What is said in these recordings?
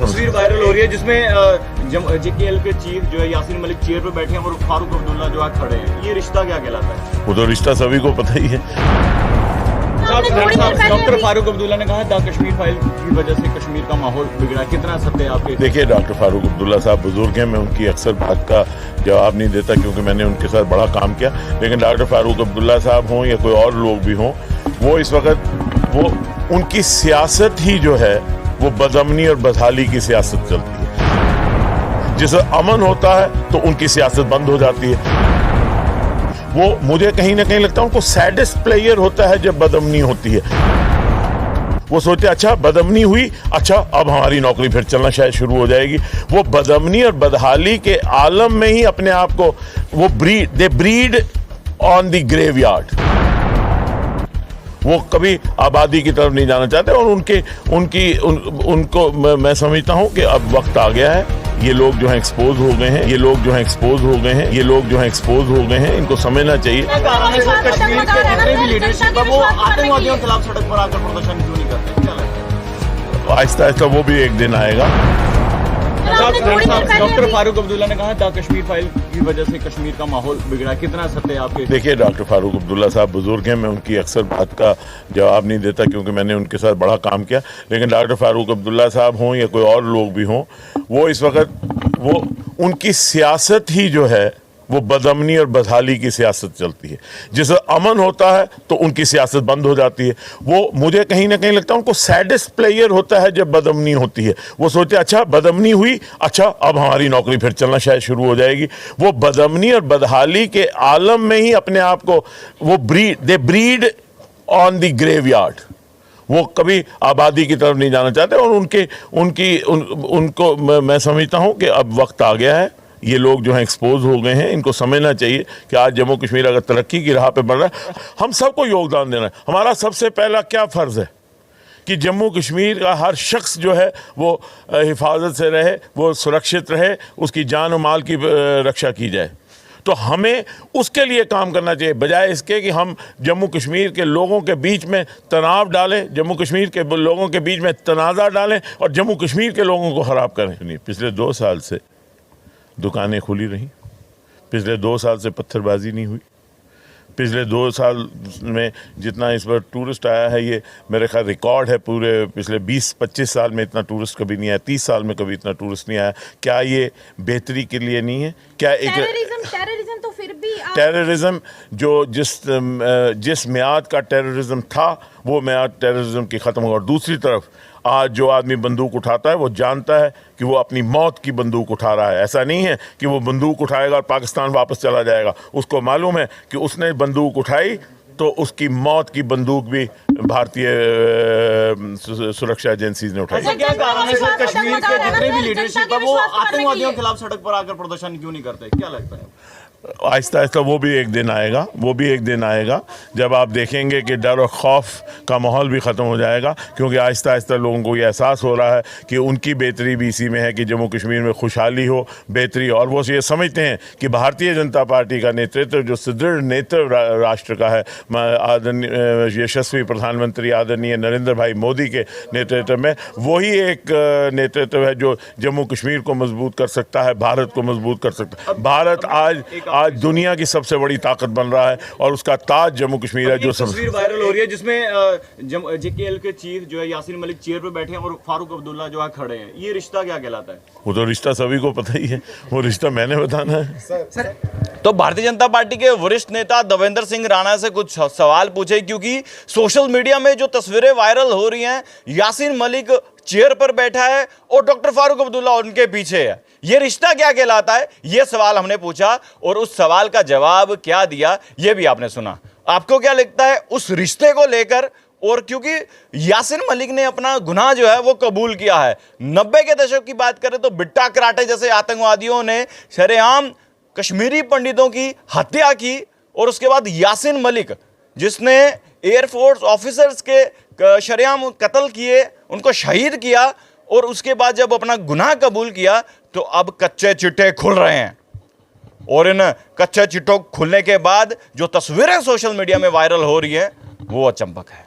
तस्वीर वायरल हो रही है जिसमें जेकेएल के चीफ जो है यासीन मलिक चेयर पे बैठे हैं और फारूक अब्दुल्ला जो है खड़े हैं। ये रिश्ता क्या कहलाता है? वो तो रिश्ता सभी को पता ही है। डॉक्टर फारूक अब्दुल्ला ने कहा द कश्मीर फाइल की वजह से कश्मीर का माहौल बिगड़ा, कितना सत्य है आपके? देखिए, डॉक्टर फारूक अब्दुल्ला साहब बुजुर्ग हैं, मैं उनकी अक्सर बात का जवाब नहीं देता क्योंकि मैंने उनके साथ बड़ा काम किया। लेकिन डॉक्टर फारूक अब्दुल्ला साहब हों या कोई और लोग भी हों, वो इस वक्त उनकी सियासत ही जो है वो बदअमनी और बदहाली की सियासत चलती है। जिसे अमन होता है तो उनकी सियासत बंद हो जाती है। वो मुझे कहीं ना कहीं लगता है उनको सैडेस्ट प्लेयर होता है जब बदअमनी होती है। वो सोचते अच्छा बदअमनी हुई, अच्छा अब हमारी नौकरी फिर चलना शायद शुरू हो जाएगी। वो बदअमनी और बदहाली के आलम में ही अपने आप को वो दे ब्रीड ऑन द ग्रेवयार्ड। वो कभी आबादी की तरफ नहीं जाना चाहते और उनको मैं समझता हूं कि अब वक्त आ गया है। ये लोग जो हैं एक्सपोज हो गए हैं, इनको समझना चाहिए। कश्मीर के जितने भी लीडरशिप है वो आतंकवादियों के खिलाफ सड़क पर आकर प्रदर्शन क्यों नहीं करते? क्या लगता है? आहिस्ता आहिस्ता वो भी एक दिन आएगा। डॉक्टर फारूक अब्दुल्ला ने कहा द कश्मीर फाइल की वजह से कश्मीर का माहौल बिगड़ा, कितना सत्य है आपके? देखिए, डॉक्टर फारूक अब्दुल्ला साहब बुजुर्ग हैं, मैं उनकी अक्सर बात का जवाब नहीं देता क्योंकि मैंने उनके साथ बड़ा काम किया। लेकिन डॉक्टर फारूक अब्दुल्ला साहब हों या कोई और लोग भी हों, वो इस वक्त उनकी सियासत ही जो है वो बदअमनी और बदहाली की सियासत चलती है। जिसे अमन होता है तो उनकी सियासत बंद हो जाती है। वो मुझे कहीं ना कहीं लगता है उनको सैडेस्ट प्लेयर होता है जब बदअमनी होती है। वो सोचते अच्छा बदअमनी हुई, अच्छा अब हमारी नौकरी फिर चलना शायद शुरू हो जाएगी। वो बदअमनी और बदहाली के आलम में ही अपने आप को वो दे ब्रीड ऑन द ग्रेवयार्ड। वो कभी आबादी की तरफ नहीं जाना चाहते और उनको मैं समझता हूं कि अब वक्त आ गया है। ये लोग जो हैं एक्सपोज हो गए हैं, इनको समझना चाहिए कि आज जम्मू कश्मीर अगर तरक्की की राह पे बढ़ रहा है, हम सबको योगदान देना है। हमारा सबसे पहला क्या फ़र्ज़ है कि जम्मू कश्मीर का हर शख्स जो है वो हिफाजत से रहे, वो सुरक्षित रहे, उसकी जान और माल की रक्षा की जाए। तो हमें उसके लिए काम करना चाहिए, बजाय इसके कि हम जम्मू कश्मीर के लोगों के बीच में तनाव डालें, जम्मू कश्मीर के लोगों के बीच में तनाज़ा डालें और जम्मू कश्मीर के लोगों को ख़राब करें। पिछले 2 साल से दुकानें खुली रहीं, पिछले 2 साल से पत्थरबाजी नहीं हुई, पिछले 2 साल में जितना इस बार टूरिस्ट आया है ये मेरे ख्याल रिकॉर्ड है। पूरे पिछले 20-25 साल में इतना टूरिस्ट कभी नहीं आया, 30 साल में कभी इतना टूरिस्ट नहीं आया। क्या ये बेहतरी के लिए नहीं है? क्या एक टेररिज्म तो फिर भी टेररिज्म जो जिस मियाद का टेररिज्म था वो मियाद टेररिज्म की ख़त्म हुआ। और दूसरी तरफ आज जो आदमी बंदूक उठाता है वो जानता है कि वो अपनी मौत की बंदूक उठा रहा है। ऐसा नहीं है कि वो बंदूक उठाएगा और पाकिस्तान वापस चला जाएगा। उसको मालूम है कि उसने बंदूक उठाई तो उसकी मौत की बंदूक भी भारतीय सुरक्षा एजेंसीज ने उठाई। क्या कारण है सर कश्मीर के जितने भी लीडरशिप है वो आतंकवादियों के खिलाफ सड़क पर आकर प्रदर्शन क्यों नहीं करते? क्या लगता है? आहिस्ता आहिस्ता वो भी एक दिन आएगा जब आप देखेंगे कि डर और खौफ का माहौल भी ख़त्म हो जाएगा। क्योंकि आहिस्ता आहिस्ता लोगों को ये एहसास हो रहा है कि उनकी बेहतरी भी इसी में है कि जम्मू कश्मीर में खुशहाली हो, बेहतरी। और वो ये समझते हैं कि भारतीय जनता पार्टी का नेतृत्व जो सुदृढ़ नेतृत्व राष्ट्र का है, आदरणीय यशस्वी प्रधानमंत्री आदरणीय नरेंद्र भाई मोदी के नेतृत्व में, वही एक नेतृत्व है जो जम्मू कश्मीर को मजबूत कर सकता है, भारत को मजबूत कर सकता है। भारत आज दुनिया की सबसे बड़ी ताकत बन रहा है और उसका ताज जम्मू कश्मीर है। जो तस्वीर वायरल हो रही है जिसमें जेकेएल के चीफ जो है यासीन मलिक चेयर पे बैठे हैं और फारूक अब्दुल्ला जो है खड़े हैं। ये रिश्ता क्या कहलाता है? वो तो रिश्ता सभी को पता ही है। वो रिश्ता मैंने बताना है सर। तो भारतीय जनता पार्टी के वरिष्ठ नेता देवेंद्र सिंह राणा से कुछ सवाल पूछे, क्योंकि सोशल मीडिया में जो तस्वीरें वायरल हो रही हैं, यासीन मलिक चेयर पर बैठा है और डॉक्टर फारूक अब्दुल्ला उनके पीछे है। यह रिश्ता क्या कहलाता है? यह सवाल हमने पूछा और उस सवाल का जवाब क्या दिया यह भी आपने सुना। आपको क्या लगता है उस रिश्ते को लेकर? और क्योंकि यासीन मलिक ने अपना गुनाह जो है वो कबूल किया है। 90 के दशक की बात करें तो बिट्टा कराटे जैसे आतंकवादियों ने शरेआम कश्मीरी पंडितों की हत्या की और उसके बाद यासीन मलिक जिसने एयरफोर्स ऑफिसर्स के शरेआम कत्ल किए, उनको शहीद किया, और उसके बाद जब अपना गुनाह कबूल किया तो अब कच्चे चिट्टे खुल रहे हैं। और इन कच्चे चिट्टों खुलने के बाद जो तस्वीरें सोशल मीडिया में वायरल हो रही हैं वो अचंभक है।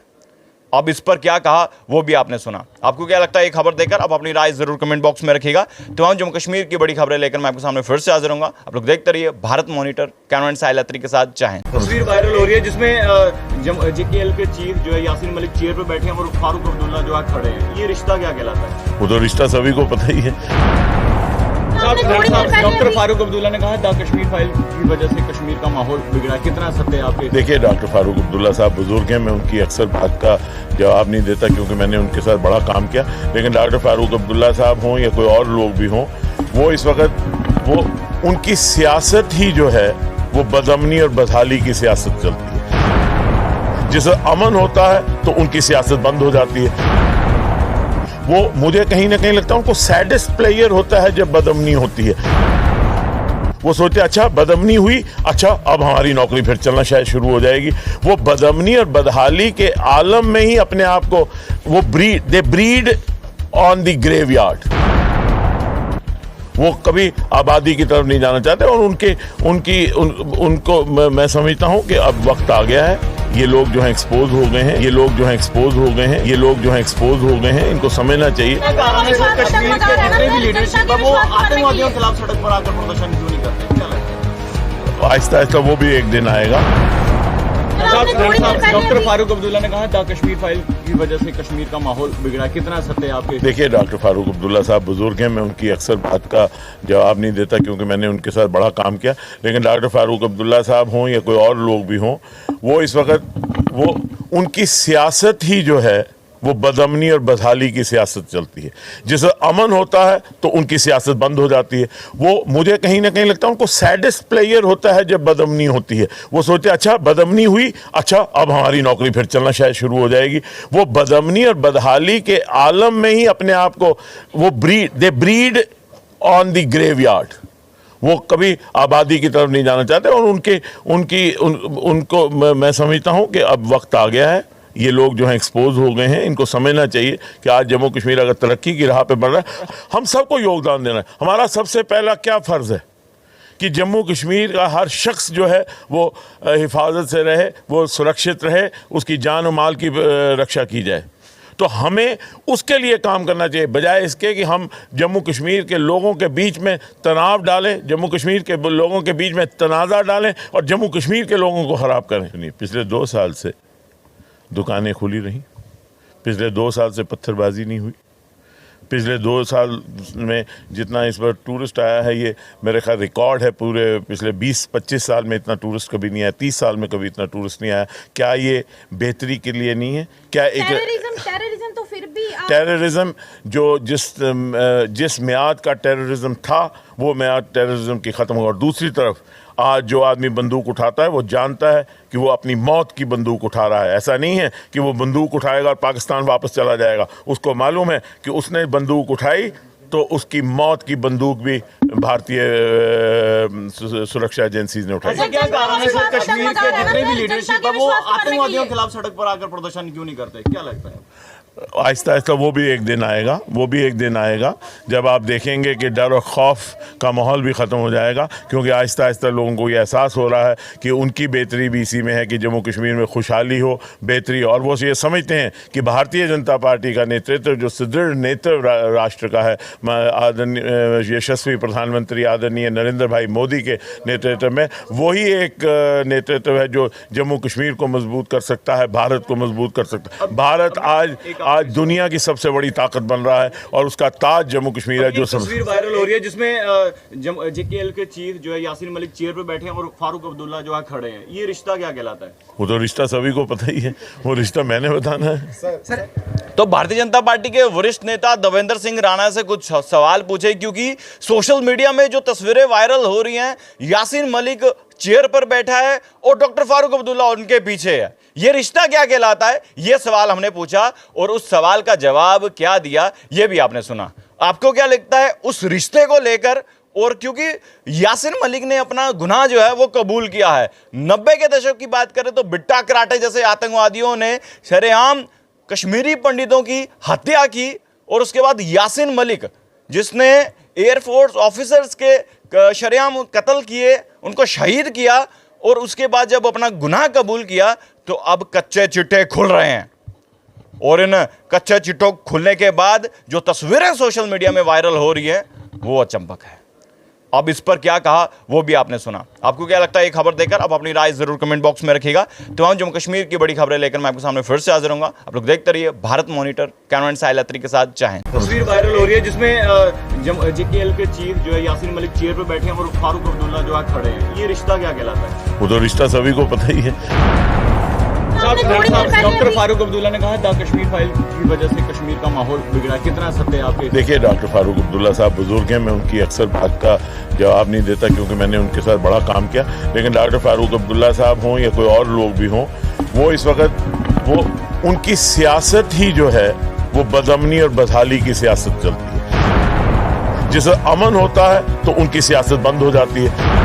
अब इस पर क्या कहा वो भी आपने सुना। आपको क्या लगता है ये खबर देखकर? आप अपनी राय जरूर कमेंट बॉक्स में रखिएगा। तमाम जम्मू कश्मीर की बड़ी खबरें लेकर मैं आपके सामने फिर से हाजिर होऊंगा। आप लोग देखते रहिए भारत मॉनिटर। कैमरामैन साहिल अत्री के साथ चाहें। तस्वीर वायरल हो रही है जिसमें जेकेएल के चीफ जो है यासीन मलिक चेयर पर बैठे हैं और फारूक अब्दुल्ला जो है खड़े हैं। ये रिश्ता क्या कहलाता है? वो तो रिश्ता सभी को पता ही है। डॉक्टर फारूक अब्दुल्ला ने कहा द कश्मीर फाइल की वजह से कश्मीर का माहौल बिगड़ा। कितना सत्य है आपके? देखिए, डॉक्टर फारूक अब्दुल्ला साहब बुजुर्ग हैं, मैं उनकी अक्सर बात का जवाब नहीं देता क्योंकि मैंने उनके साथ बड़ा काम किया। लेकिन डॉक्टर फारूक अब्दुल्ला साहब हों या कोई और लोग भी हों, वो इस वक्त उनकी सियासत ही जो है वो बदअमनी और बदहाली की सियासत चलती है। जिसे अमन होता है तो उनकी सियासत बंद हो जाती है। वो मुझे कहीं ना कहीं लगता है उनको सैडेस्ट प्लेयर होता है जब बदअमनी होती है। वो सोचते अच्छा बदअमनी हुई, अच्छा अब हमारी नौकरी फिर चलना शायद शुरू हो जाएगी। वो बदअमनी और बदहाली के आलम में ही अपने आप को वो दे ब्रीड ऑन द ग्रेवयार्ड। वो कभी आबादी की तरफ नहीं जाना चाहते और उनको मैं समझता हूं कि अब वक्त आ गया है। ये लोग जो हैं एक्सपोज हो गए हैं, इनको समझना चाहिए। कश्मीर के जितने भी लीडरशिप है वो आतंकवादियों के खिलाफ सड़क पर आकर प्रदर्शन क्यों नहीं करते? क्या लगता है? आहिस्ता आहिस्ता वो भी एक दिन आएगा। डॉक्टर फारूक अब्दुल्ला ने कहा द कश्मीर फाइल की वजह से कश्मीर का माहौल बिगड़ा। कितना सत्य है आपके? देखिए, डॉक्टर फारूक अब्दुल्ला साहब बुजुर्ग हैं, मैं उनकी अक्सर बात का जवाब नहीं देता क्योंकि मैंने उनके साथ बड़ा काम किया। लेकिन डॉक्टर फारूक अब्दुल्ला साहब हों या कोई और लोग भी हों, वो इस वक्त उनकी सियासत ही जो है वो बदअमनी और बदहाली की सियासत चलती है। जिसे अमन होता है तो उनकी सियासत बंद हो जाती है। वो मुझे कहीं ना कहीं लगता है उनको सैडेस्ट प्लेयर होता है जब बदअमनी होती है। वो सोचते अच्छा बदअमनी हुई, अच्छा अब हमारी नौकरी फिर चलना शायद शुरू हो जाएगी। वो बदअमनी और बदहाली के आलम में ही अपने आप को वो दे ब्रीड ऑन द ग्रेवयार्ड। वो कभी आबादी की तरफ नहीं जाना चाहते और उनको मैं समझता हूं कि अब वक्त आ गया है। ये लोग जो हैं एक्सपोज हो गए हैं, इनको समझना चाहिए कि आज जम्मू कश्मीर अगर तरक्की की राह पे बढ़ रहा है, हम सबको योगदान देना है। हमारा सबसे पहला क्या फ़र्ज़ है कि जम्मू कश्मीर का हर शख्स जो है वो हिफाजत से रहे, वो सुरक्षित रहे, उसकी जान और माल की रक्षा की जाए। तो हमें उसके लिए काम करना चाहिए, बजाय इसके कि हम जम्मू कश्मीर के लोगों के बीच में तनाव डालें, जम्मू कश्मीर के लोगों के बीच में तनाज़ा डालें और जम्मू कश्मीर के लोगों को ख़राब करें। पिछले 2 साल से दुकानें खुली रहीं, पिछले 2 साल से पत्थरबाजी नहीं हुई, पिछले 2 साल में जितना इस बार टूरिस्ट आया है ये मेरे ख्याल रिकॉर्ड है। पूरे पिछले 20-25 साल में इतना टूरिस्ट कभी नहीं आया, 30 साल में कभी इतना टूरिस्ट नहीं आया। क्या ये बेहतरी के लिए नहीं है? क्या एक टेररिज्म तो फिर भी टेररिज्म जो जिस मियाद का टेररिज्म था वो मियाद टेररिज्म की ख़त्म हुआ। और दूसरी तरफ आज जो आदमी बंदूक उठाता है वो जानता है कि वो अपनी मौत की बंदूक उठा रहा है। ऐसा नहीं है कि वो बंदूक उठाएगा और पाकिस्तान वापस चला जाएगा। उसको मालूम है कि उसने बंदूक उठाई तो उसकी मौत की बंदूक भी भारतीय सुरक्षा एजेंसीज ने उठाई। क्या कारण है सर कश्मीर के जितने भी लीडरशिप है वो आतंकवादियों के खिलाफ सड़क पर आकर प्रदर्शन क्यों नहीं करते? क्या लगता है? आहिस्ता आहिस्ता वो भी एक दिन आएगा जब आप देखेंगे कि डर और खौफ का माहौल भी ख़त्म हो जाएगा। क्योंकि आहिस्ता आहिस्ता लोगों को ये एहसास हो रहा है कि उनकी बेहतरी भी इसी में है कि जम्मू कश्मीर में खुशहाली हो, बेहतरी। और वो ये समझते हैं कि भारतीय जनता पार्टी का नेतृत्व जो सुदृढ़ नेतृत्व राष्ट्र का है, आदरणीय यशस्वी प्रधानमंत्री आदरणीय नरेंद्र भाई मोदी के नेतृत्व में, वही एक नेतृत्व है जो जम्मू कश्मीर को मजबूत कर सकता है, भारत को मजबूत कर सकता है। भारत आज दुनिया की सबसे बड़ी ताकत बन रहा है और उसका ताज जम्मू कश्मीर है। जो तस्वीर वायरल हो रही है जिसमें जेकेएल के चीफ जो है यासीन मलिक चेयर पर बैठे हैं और फारूक अब्दुल्ला जो है खड़े हैं। ये रिश्ता क्या कहलाता है? वो तो रिश्ता सभी को पता ही है, वो रिश्ता मैंने बताना है। तो भारतीय जनता पार्टी के वरिष्ठ नेता देवेंद्र सिंह राणा से कुछ सवाल पूछे क्योंकि सोशल मीडिया में जो तस्वीरें वायरल हो रही हैं, यासीन मलिक चेयर पर बैठा है और डॉक्टर फारूक अब्दुल्ला उनके पीछे है। ये रिश्ता क्या कहलाता है? ये सवाल हमने पूछा और उस सवाल का जवाब क्या दिया ये भी आपने सुना। आपको क्या लगता है उस रिश्ते को लेकर? और क्योंकि यासीन मलिक ने अपना गुनाह जो है वो कबूल किया है। 90 के दशक की बात करें तो बिट्टा कराटे जैसे आतंकवादियों ने शरेआम कश्मीरी पंडितों की हत्या की और उसके बाद यासीन मलिक जिसने एयरफोर्स ऑफिसर्स के शरेआम कत्ल किए, उनको शहीद किया और उसके बाद जब अपना गुनाह कबूल किया तो अब कच्चे चिट्टे खुल रहे हैं। और इन कच्चे चिट्ठों खुलने के बाद जो तस्वीरें सोशल मीडिया में वायरल हो रही हैं वो अचंभक है। अब इस पर क्या कहा वो भी आपने सुना। आपको क्या लगता है ये खबर देखकर? आप अपनी राय जरूर कमेंट बॉक्स में रखिएगा। तमाम जम्मू कश्मीर की बड़ी खबरें लेकर मैं आपके सामने फिर से हाजिर होऊंगा। आप लोग देखते रहिए भारत मॉनिटर, कैमरामैन साहिल अत्री के साथ चाहें। तस्वीर वायरल हो रही है जिसमें जेकेएल के चीफ जो है यासीन मलिक चेयर पर बैठे हैं और फारूक अब्दुल्ला जो है खड़े हैं। ये रिश्ता क्या कहलाता है? वो तो रिश्ता सभी को पता ही है। डॉक्टर फारूक अब्दुल्ला ने कहा द कश्मीर फाइल की वजह से कश्मीर का माहौल बिगड़ा। कितना सत्य है आपके? देखिए, डॉक्टर फारूक अब्दुल्ला साहब बुजुर्ग हैं, मैं उनकी अक्सर बात का जवाब नहीं देता क्योंकि मैंने उनके साथ बड़ा काम किया। लेकिन डॉक्टर फारूक अब्दुल्ला साहब हों या कोई और लोग भी हों, वो इस वक्त उनकी सियासत ही जो है वो बदअमनी और बदहाली की सियासत चलती है। जिसे अमन होता है तो उनकी सियासत बंद हो जाती है।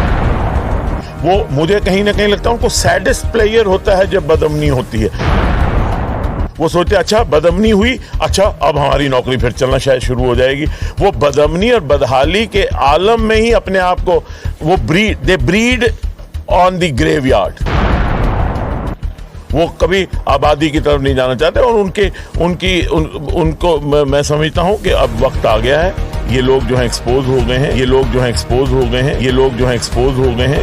वो मुझे कहीं ना कहीं लगता है उनको सैडेस्ट प्लेयर होता है जब बदअमनी होती है। वो सोचते अच्छा बदअमनी हुई, अच्छा अब हमारी नौकरी फिर चलना शायद शुरू हो जाएगी। वो बदअमनी और बदहाली के आलम में ही अपने आप को वो दे ब्रीड ऑन द ग्रेवयार्ड। वो कभी आबादी की तरफ नहीं जाना चाहते और उनको मैं समझता हूं कि अब वक्त आ गया है। ये लोग जो हैं एक्सपोज हो गए हैं,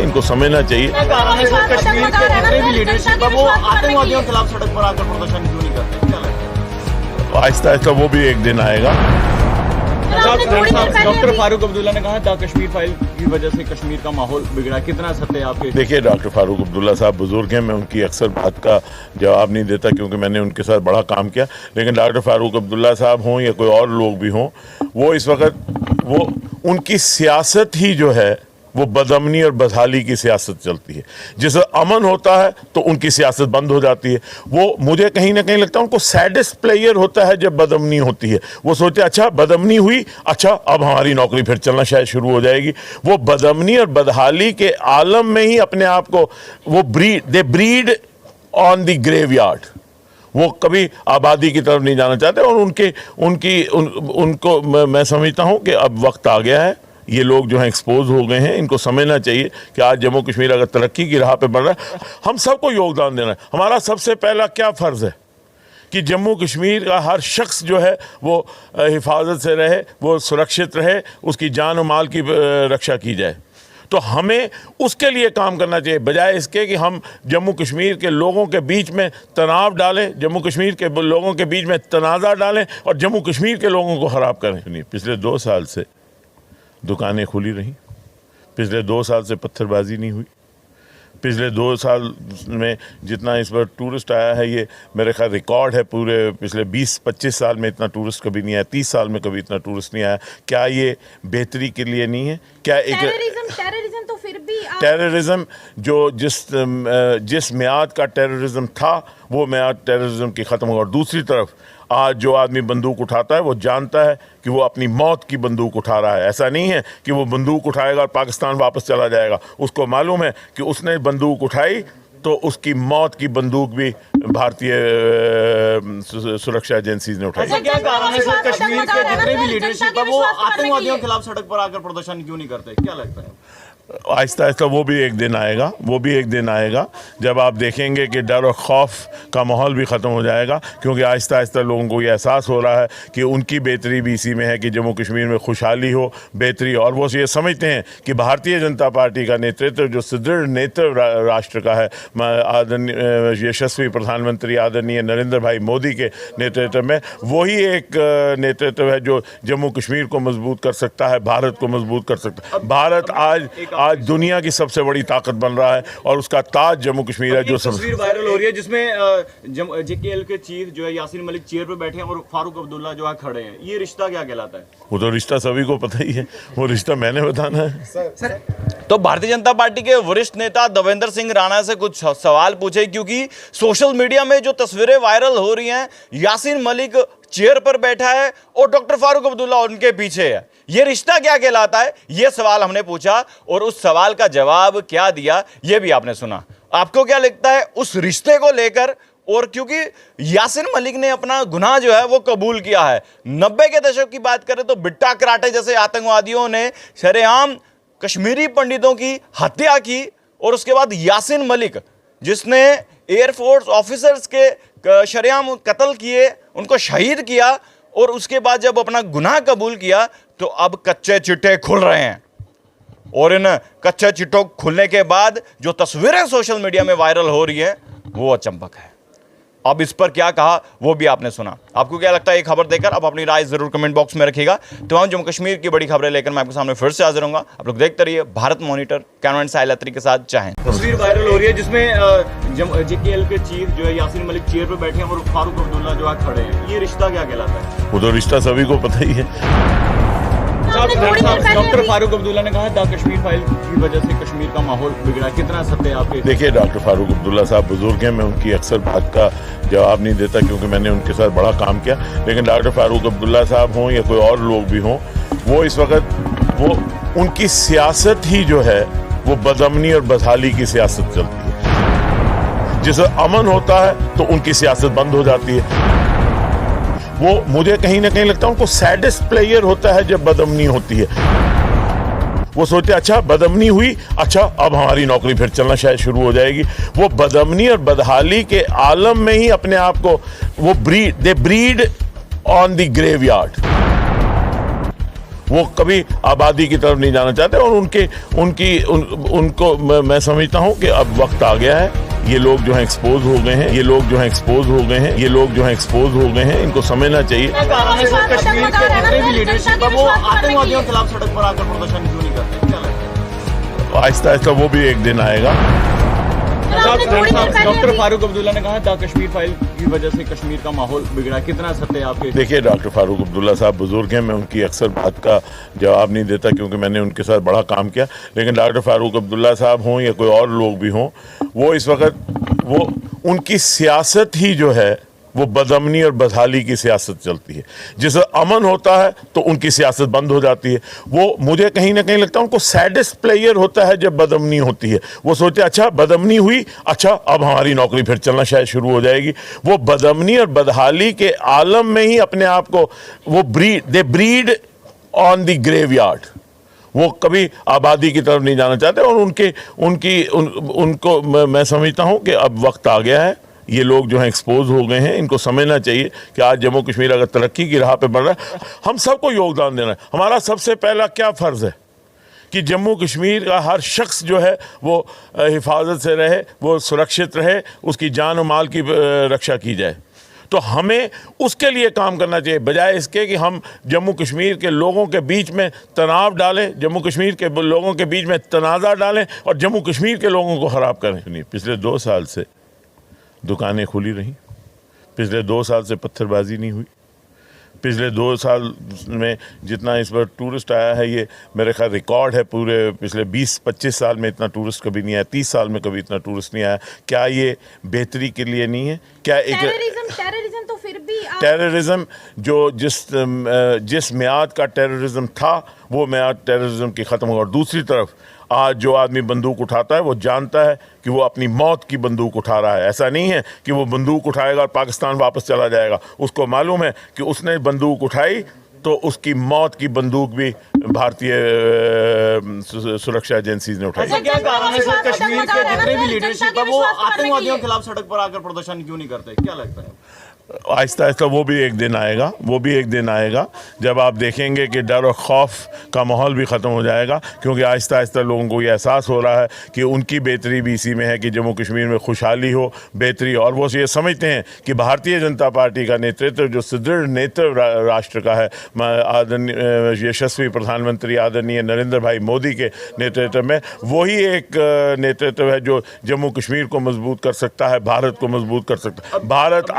इनको समझना चाहिए। कश्मीर के जितने भी लीडरशिप है वो आतंकवादियों के खिलाफ सड़क पर आकर प्रदर्शन क्यों नहीं करते? क्या लगता है? आहिस्ता आहिस्ता वो भी एक दिन आएगा। डॉक्टर फारूक अब्दुल्ला ने कहा द कश्मीर फाइल की वजह से कश्मीर का माहौल बिगड़ा। कितना सत्य है आपके? देखिए, डॉक्टर फारूक अब्दुल्ला साहब बुजुर्ग हैं, मैं उनकी अक्सर बात का जवाब नहीं देता क्योंकि मैंने उनके साथ बड़ा काम किया। लेकिन डॉक्टर फारूक अब्दुल्ला साहब हों या कोई और लोग भी हों, वो इस वक्त उनकी सियासत ही जो है वो बदअमनी और बदहाली की सियासत चलती है। जिसे अमन होता है तो उनकी सियासत बंद हो जाती है। वो मुझे कहीं ना कहीं लगता है उनको सैडेस्ट प्लेयर होता है जब बदअमनी होती है। वो सोचते अच्छा बदअमनी हुई, अच्छा अब हमारी नौकरी फिर चलना शायद शुरू हो जाएगी। वो बदअमनी और बदहाली के आलम में ही अपने आप को वो दे ब्रीड ऑन द ग्रेवयार्ड। वो कभी आबादी की तरफ नहीं जाना चाहते और उनको मैं समझता हूं कि अब वक्त आ गया है। ये लोग जो हैं एक्सपोज हो गए हैं, इनको समझना चाहिए कि आज जम्मू कश्मीर अगर तरक्की की राह पे बढ़ रहा है, हम सबको योगदान देना है। हमारा सबसे पहला क्या फ़र्ज़ है कि जम्मू कश्मीर का हर शख्स जो है वो हिफाजत से रहे, वो सुरक्षित रहे, उसकी जान और माल की रक्षा की जाए। तो हमें उसके लिए काम करना चाहिए, बजाय इसके कि हम जम्मू कश्मीर के लोगों के बीच में तनाव डालें, जम्मू कश्मीर के लोगों के बीच में तनाज़ा डालें और जम्मू कश्मीर के लोगों को ख़राब करें। पिछले 2 साल से दुकानें खुली रहीं, पिछले 2 साल से पत्थरबाजी नहीं हुई, पिछले 2 साल में जितना इस बार टूरिस्ट आया है ये मेरे ख्याल रिकॉर्ड है। पूरे पिछले 20-25 साल में इतना टूरिस्ट कभी नहीं आया, 30 साल में कभी इतना टूरिस्ट नहीं आया। क्या ये बेहतरी के लिए नहीं है? क्या एक टेररिज्म तो फिर भी टेररिज्म जो जिस मियाद का टेररिज्म था वो मियाद टेररिज्म की ख़त्म होगा। और दूसरी तरफ आज जो आदमी बंदूक उठाता है वो जानता है कि वो अपनी मौत की बंदूक उठा रहा है। ऐसा नहीं है कि वो बंदूक उठाएगा और पाकिस्तान वापस चला जाएगा। उसको मालूम है कि उसने बंदूक उठाई तो उसकी मौत की बंदूक भी भारतीय सुरक्षा एजेंसीज ने उठाई। क्या कारण है सर कश्मीर के जितने भी लीडरशिप है वो आतंकवादियों के खिलाफ सड़क पर आकर प्रदर्शन क्यों नहीं करते? क्या लगता है? आहिस्ता आहिस्ता वो भी एक दिन आएगा जब आप देखेंगे कि डर और खौफ का माहौल भी ख़त्म हो जाएगा। क्योंकि आहिस्ता आहिस्ता लोगों को ये एहसास हो रहा है कि उनकी बेहतरी भी इसी में है कि जम्मू कश्मीर में खुशहाली हो, बेहतरी। और वो ये समझते हैं कि भारतीय जनता पार्टी का नेतृत्व जो सुदृढ़ नेतृत्व राष्ट्र का है, आदरणीय यशस्वी प्रधानमंत्री आदरणीय नरेंद्र भाई मोदी के नेतृत्व में, वही एक नेतृत्व है जो जम्मू कश्मीर को मजबूत कर सकता है, भारत को मजबूत कर सकता है। भारत आज दुनिया की सबसे बड़ी ताकत बन रहा है और उसका ताज जम्मू कश्मीर है। जो तस्वीर वायरल हो रही है जिसमें जेकेएल के चीफ जो है यासीन मलिक चेयर पर बैठे हैं और फारूक अब्दुल्ला जो है खड़े हैं। ये रिश्ता क्या कहलाता है? वो तो रिश्ता सभी को पता ही है, वो रिश्ता मैंने बताना है। तो भारतीय जनता पार्टी के वरिष्ठ नेता देवेंद्र सिंह राणा से कुछ सवाल पूछे क्योंकि सोशल मीडिया में जो तस्वीरें वायरल हो रही हैं, यासीन मलिक चेयर पर बैठा है और डॉक्टर फारूक अब्दुल्ला उनके पीछे है। ये रिश्ता क्या कहलाता है? ये सवाल हमने पूछा और उस सवाल का जवाब क्या दिया ये भी आपने सुना। आपको क्या लगता है उस रिश्ते को लेकर? और क्योंकि यासीन मलिक ने अपना गुनाह जो है वो कबूल किया है। 90 के दशक की बात करें तो बिट्टा कराटे जैसे आतंकवादियों ने शरेआम कश्मीरी पंडितों की हत्या की और उसके बाद यासीन मलिक जिसने एयरफोर्स ऑफिसर्स के शरेआम कत्ल किए, उनको शहीद किया और उसके बाद जब अपना गुनाह कबूल किया तो अब कच्चे चिट्टे खुल रहे हैं। और इन कच्चे चिट्टों खुलने के बाद जो तस्वीरें सोशल मीडिया में वायरल हो रही है वो अचंभक है। अब इस पर क्या कहा वो भी आपने सुना। आपको क्या लगता है ये खबर देखकर? आप अपनी राय जरूर कमेंट बॉक्स में रखिएगा। तमाम जम्मू कश्मीर की बड़ी खबरें लेकर मैं आपके सामने फिर से हाजिर होऊंगा। आप लोग देखते रहिए भारत मॉनिटर, कैमरामैन साहिल अत्री के साथ चाहें। तस्वीर वायरल हो रही है जिसमें जेकेएल के चीफ जो है यासीन मलिक चेयर पे बैठे हैं और फारूक अब्दुल्ला जो है खड़े हैं। ये रिश्ता क्या कहलाता है? वो तो रिश्ता सभी को पता ही है। डॉक्टर फारूक अब्दुल्ला ने कहा द कश्मीर फाइल की वजह से कश्मीर का माहौल बिगड़ा, कितना सत्य है आपके? देखिए, डॉक्टर फारूक अब्दुल्ला साहब बुजुर्ग हैं, मैं उनकी अक्सर बात का जवाब नहीं देता क्योंकि मैंने उनके साथ बड़ा काम किया। लेकिन डॉक्टर फारूक अब्दुल्ला साहब हों या कोई और लोग भी हों, वो इस वक्त वो उनकी सियासत ही जो है वो बदअमनी और बदहाली की सियासत चलती है। जिसे अमन होता है तो उनकी सियासत बंद हो जाती है। वो मुझे कहीं ना कहीं लगता है उनको सैडेस्ट प्लेयर होता है जब बदअमनी होती है। वो सोचते अच्छा बदअमनी हुई, अच्छा अब हमारी नौकरी फिर चलना शायद शुरू हो जाएगी। वो बदअमनी और बदहाली के आलम में ही अपने आप को वो दे ब्रीड ऑन द ग्रेवयार्ड। वो कभी आबादी की तरफ नहीं जाना चाहते और उनको मैं समझता हूं कि अब वक्त आ गया है। ये लोग जो हैं एक्सपोज हो गए हैं, इनको समझना चाहिए। कश्मीर के जितने भी लीडरशिप है वो आतंकवादियों के खिलाफ सड़क पर आकर प्रदर्शन क्यों नहीं करते? क्या लगता है? आहिस्ता आहिस्ता वो भी एक दिन आएगा। डॉक्टर फारूक अब्दुल्ला ने कहा द कश्मीर फाइल की वजह से कश्मीर का माहौल बिगड़ा, कितना सत्य है आपके? देखिए, डॉक्टर फारूक अब्दुल्ला साहब बुजुर्ग हैं, मैं उनकी अक्सर बात का जवाब नहीं देता क्योंकि मैंने उनके साथ बड़ा काम किया। लेकिन डॉक्टर फारूक अब्दुल्ला साहब हों या कोई और लोग भी हों, वो इस वक्त वो उनकी सियासत ही जो है वो बदअमनी और बदहाली की सियासत चलती है। जिसे अमन होता है तो उनकी सियासत बंद हो जाती है। वो मुझे कहीं ना कहीं लगता है उनको सैडेस्ट प्लेयर होता है जब बदअमनी होती है। वो सोचते अच्छा बदअमनी हुई, अच्छा अब हमारी नौकरी फिर चलना शायद शुरू हो जाएगी। वो बदअमनी और बदहाली के आलम में ही अपने आप को वो दे ब्रीड ऑन द ग्रेवयार्ड। वो कभी आबादी की तरफ नहीं जाना चाहते और उनको मैं समझता हूं कि अब वक्त आ गया है। ये लोग जो हैं एक्सपोज हो गए हैं, इनको समझना चाहिए कि आज जम्मू कश्मीर अगर तरक्की की राह पे बढ़ रहा है, हम सबको योगदान देना है। हमारा सबसे पहला क्या फ़र्ज़ है कि जम्मू कश्मीर का हर शख्स जो है वो हिफाजत से रहे, वो सुरक्षित रहे, उसकी जान और माल की रक्षा की जाए। तो हमें उसके लिए काम करना चाहिए, बजाय इसके कि हम जम्मू कश्मीर के लोगों के बीच में तनाव डालें, जम्मू कश्मीर के लोगों के बीच में तनाज़ा डालें और जम्मू कश्मीर के लोगों को ख़राब करें। पिछले 2 साल से दुकानें खुली रहीं, पिछले 2 साल से पत्थरबाजी नहीं हुई, पिछले 2 साल में जितना इस बार टूरिस्ट आया है ये मेरे ख्याल रिकॉर्ड है। पूरे पिछले 20-25 साल में इतना टूरिस्ट कभी नहीं आया, 30 साल में कभी इतना टूरिस्ट नहीं आया। क्या ये बेहतरी के लिए नहीं है? क्या एक टेररिज्म तो फिर भी टेररिज्म जो जिस मियाद का टेररिज्म था वो मियाद टेररिज्म की ख़त्म हुआ। और दूसरी तरफ आज जो आदमी बंदूक उठाता है वो जानता है कि वो अपनी मौत की बंदूक उठा रहा है। ऐसा नहीं है कि वो बंदूक उठाएगा और पाकिस्तान वापस चला जाएगा। उसको मालूम है कि उसने बंदूक उठाई तो उसकी मौत की बंदूक भी भारतीय सुरक्षा एजेंसीज ने उठाई। क्या कारण है सर कश्मीर के जितने भी लीडरशिप है वो आतंकवादियों के खिलाफ सड़क पर आकर प्रदर्शन क्यों नहीं करते? क्या लगता है? आहिस्ता आहिस्ता वो भी एक दिन आएगा जब आप देखेंगे कि डर और खौफ का माहौल भी ख़त्म हो जाएगा। क्योंकि आहिस्ता आहिस्ता लोगों को ये एहसास हो रहा है कि उनकी बेहतरी भी इसी में है कि जम्मू कश्मीर में खुशहाली हो, बेहतरी। और वो ये समझते हैं कि भारतीय जनता पार्टी का नेतृत्व जो सुदृढ़ नेतृत्व राष्ट्र का है, आदरणीय यशस्वी प्रधानमंत्री आदरणीय नरेंद्र भाई मोदी के नेतृत्व में, वही एक नेतृत्व है जो जम्मू कश्मीर को मजबूत कर सकता है, भारत को मजबूत कर सकता है। भारत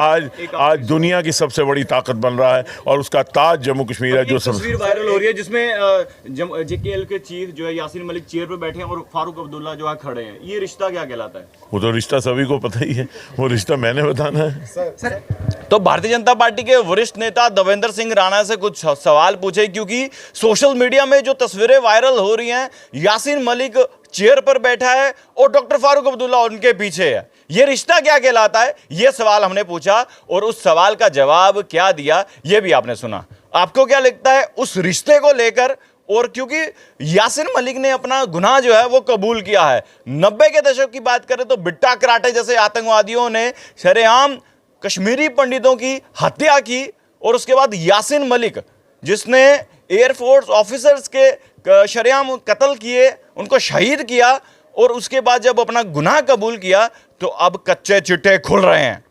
आज दुनिया की सबसे बड़ी ताकत बन रहा है और उसका ताज जम्मू कश्मीर है। जो तस्वीर वायरल हो रही है जिसमें जेकेएल के चीफ जो है यासीन मलिक चेयर पे बैठे हैं और फारूक अब्दुल्ला जो है खड़े हैं। ये रिश्ता क्या कहलाता है? वो तो रिश्ता सभी को पता ही है, वो रिश्ता मैंने बताना है। तो भारतीय जनता पार्टी के वरिष्ठ नेता देवेंद्र सिंह राणा से कुछ सवाल पूछे क्योंकि सोशल मीडिया में जो तस्वीरें वायरल हो रही हैं, यासीन मलिक चेयर पर बैठा है और डॉक्टर फारूक अब्दुल्ला उनके पीछे है। ये रिश्ता क्या कहलाता है? ये सवाल हमने पूछा और उस सवाल का जवाब क्या दिया ये भी आपने सुना। आपको क्या लगता है उस रिश्ते को लेकर? और क्योंकि यासीन मलिक ने अपना गुनाह जो है वो कबूल किया है। 90 के दशक की बात करें तो बिट्टा कराटे जैसे आतंकवादियों ने शरेआम कश्मीरी पंडितों की हत्या की और उसके बाद यासीन मलिक जिसने एयरफोर्स ऑफिसर्स के शरेआम कत्ल किए, उनको शहीद किया और उसके बाद जब अपना गुनाह कबूल किया तो अब कच्चे चिट्टे खुल रहे हैं।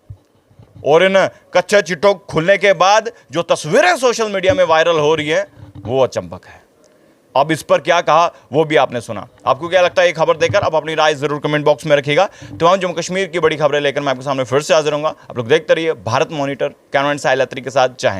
और इन कच्चे चिट्टों खुलने के बाद जो तस्वीरें सोशल मीडिया में वायरल हो रही हैं वो अचंभक है। अब इस पर क्या कहा वो भी आपने सुना। आपको क्या लगता है ये खबर देखकर? आप अपनी राय जरूर कमेंट बॉक्स में रखिएगा। तमाम जम्मू कश्मीर की बड़ी खबरें लेकर मैं आपके सामने फिर से हाजिर होऊंगा। आप लोग देखते रहिए भारत मॉनिटर, कैमरामैन साहिल अत्री के साथ। जय हिंद।